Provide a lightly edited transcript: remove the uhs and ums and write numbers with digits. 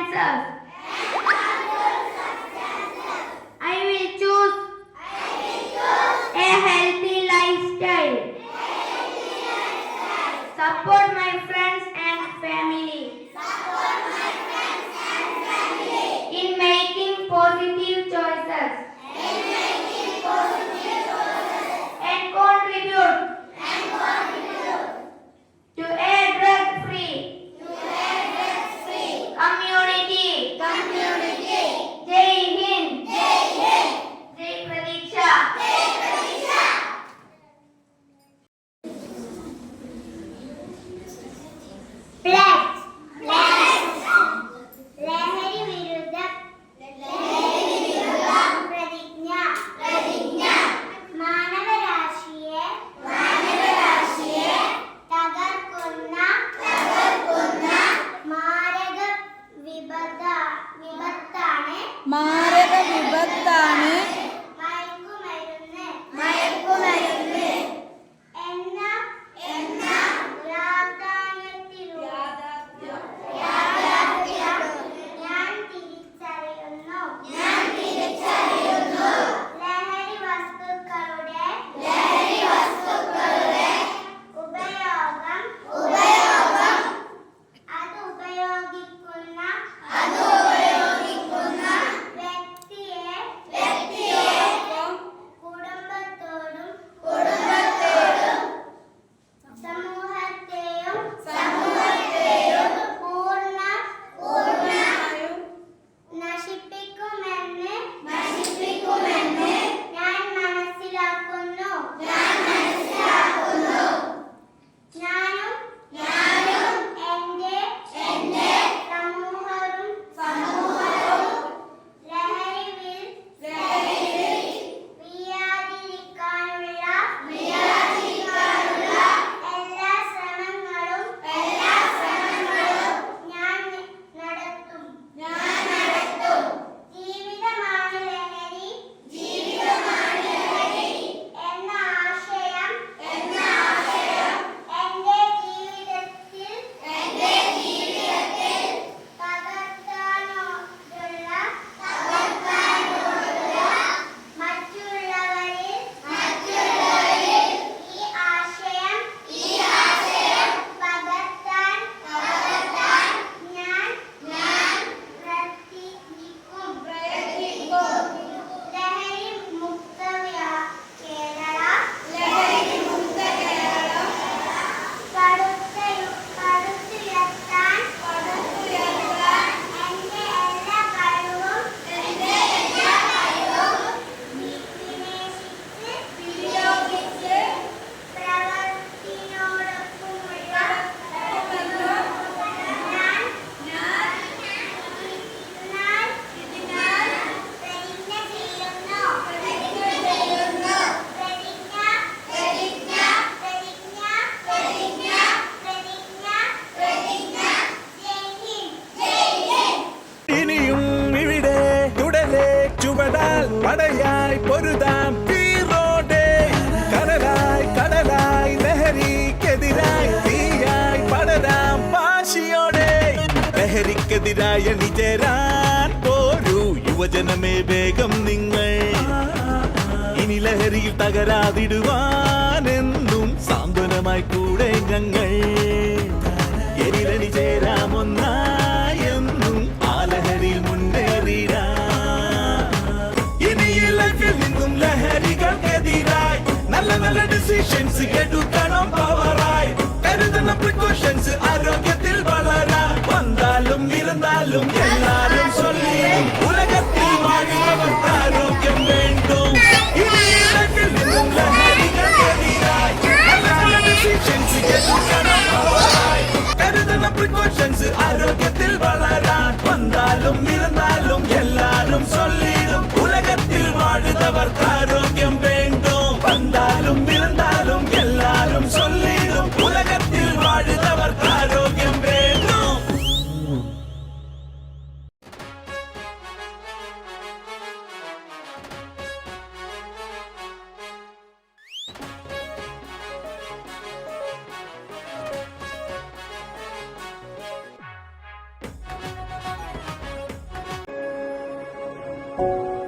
substances. I will choose a healthy lifestyle. Support my friends and family in making positive choices and contribute to a drug-free community. Jai Hind. Jai Pradiksha. Pledge. ലഹരി വിരുദ്ധ പ്രതിജ്ഞ. മാനവരാശിയെ തകർക്കുന്ന മാരക വിപത്താണ് മയക്കുമരുന്ന് എന്ന യാഥാർത്ഥ്യം ഞാൻ തിരിച്ചറിയുന്നു. ലഹരി വസ്തുക്കളുടെ ഉപയോഗം അത് ഉപയോഗിക്കുന്ന വ്യക്തിയെ കുടുംബത്തോടും സമൂഹത്തെയും പൂർണ്ണമായും നശിപ്പിക്കുമെന്ന് ഞാൻ മനസ്സിലാക്കുന്നു. ഞാനും എന്റെ സമൂഹവും ലഹരിയിൽ വീഴാതിരിക്കാനുള്ള എല്ലാ ശ്രമങ്ങളും ഞാൻ നടത്തും. ജീവിതമാണ് ലഹരി എന്ന ആശയം എന്റെ ജീവിതത്തിൽ പകർത്താനുള്ള മറ്റുള്ളവരിൽ ഈ ആശയം പകർത്താൻ ഞാൻ പ്രയത്നിക്കും. ലഹരി മുക്ത കേരളം പടുത്തുയർത്താൻ എന്റെ എല്ലാ കഴിവും വിനിയോഗിച്ച് പ്രവർത്തിയോടൊപ്പമുള്ള ഞാൻ പ്രതിജ്ഞ ചെയ്യുന്നു. ഇനിയും ഇവിടെ തുടരെ ചുവടാൽ പടയായി പൊരുതാം തീരോടെ കടലായി ലഹരിക്കെതിരായി തീയായി പടരാം വാശിയോടെ ലഹരിക്കെതിരായ ചേരാൻ പോരൂ യുവജനമേ വേഗം നിങ്ങൾ ഇനി ലഹരിയിൽ തകരാതിടുവാനെന്നും സാന്ത്വനമായി കൂടെ ഞങ്ങൾ എരിലണി ചേരാമൊന്നായെന്നും ആ ലഹരിയിൽ മുന്നേറിടാം. ഇനി ഈ ലൈഫിൽ നിന്നും ലഹരികൾക്കെതിരായി നല്ല ഡിസിഷൻസ് എടുക്കണം പവറായി കരുതണം പ്രിക്കോഷൻസ് ആരോഗ്യത്തിൽ വളരാൻ വന്നാലും ഇരുന്നാലും എല്ലാരും ചൊല്ലിയും ഉലകത്തിൽ വാഴുന്നവർക്ക് ആരോഗ്യം വേണ്ടും. ഇനി ഈ ലൈഫിൽ നിന്നും ലഹരികൾക്കെതിരായി നല്ല ഡിസിഷൻസ് എടുക്കണം പവറായി കരുതണം പ്രിക്കോഷൻസ് ആരോഗ്യത്തിൽ വളരാൻ വന്നാലും ഇരുന്നാലും എല്ലാരും ചൊല്ലിടും ഉലകത്തിൽ വാഴുന്നവർക്ക് ആരോഗ്യം വേണ്ടും. വന്നാലും ഇരുന്നാലും എല്ലാരും ചൊല്ലിടും ഉലകത്തിൽ വാഴുന്നവർക്ക് ആരോഗ്യം വേണ്ടും. ഹായ്